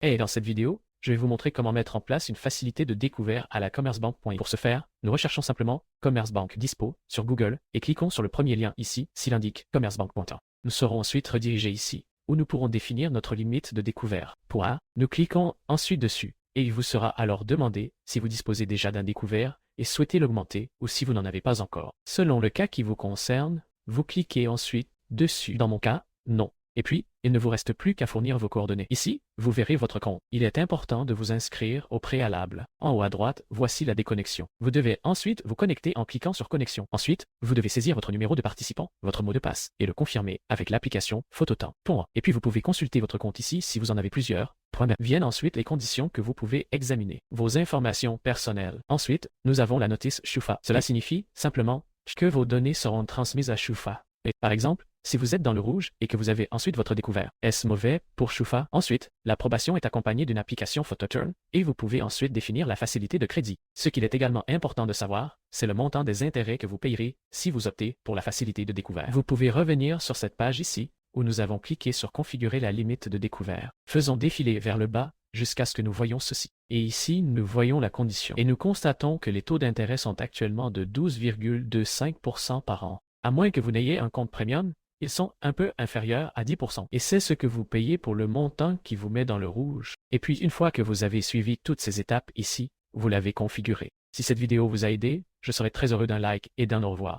Et dans cette vidéo, je vais vous montrer comment mettre en place une facilité de découvert à la Commerzbank. Pour ce faire, nous recherchons simplement Commerzbank Dispo sur Google et cliquons sur le premier lien ici s'il indique Commerzbank. Nous serons ensuite redirigés ici, où nous pourrons définir notre limite de découvert. Nous cliquons ensuite dessus et il vous sera alors demandé si vous disposez déjà d'un découvert et souhaitez l'augmenter ou si vous n'en avez pas encore. Selon le cas qui vous concerne, vous cliquez ensuite dessus. Dans mon cas, non. Et puis, il ne vous reste plus qu'à fournir vos coordonnées. Ici, vous verrez votre compte. Il est important de vous inscrire au préalable. En haut à droite, voici la déconnexion. Vous devez ensuite vous connecter en cliquant sur Connexion. Ensuite, vous devez saisir votre numéro de participant, votre mot de passe, et le confirmer avec l'application Phototemps. Et puis vous pouvez consulter votre compte ici si vous en avez plusieurs. Viennent ensuite les conditions que vous pouvez examiner. Vos informations personnelles. Ensuite, nous avons la notice Shufa. Cela signifie simplement que vos données seront transmises à Shufa. Par exemple, si vous êtes dans le rouge et que vous avez ensuite votre découvert, est-ce mauvais pour Shufa? Ensuite, l'approbation est accompagnée d'une application Phototurn et vous pouvez ensuite définir la facilité de crédit. Ce qu'il est également important de savoir, c'est le montant des intérêts que vous payerez si vous optez pour la facilité de découvert. Vous pouvez revenir sur cette page ici où nous avons cliqué sur configurer la limite de découvert. Faisons défiler vers le bas jusqu'à ce que nous voyons ceci. Et ici, nous voyons la condition. Et nous constatons que les taux d'intérêt sont actuellement de 12,25% par an. À moins que vous n'ayez un compte premium, ils sont un peu inférieurs à 10%. Et c'est ce que vous payez pour le montant qui vous met dans le rouge. Et puis, une fois que vous avez suivi toutes ces étapes ici, vous l'avez configuré. Si cette vidéo vous a aidé, je serai très heureux d'un like et d'un au revoir.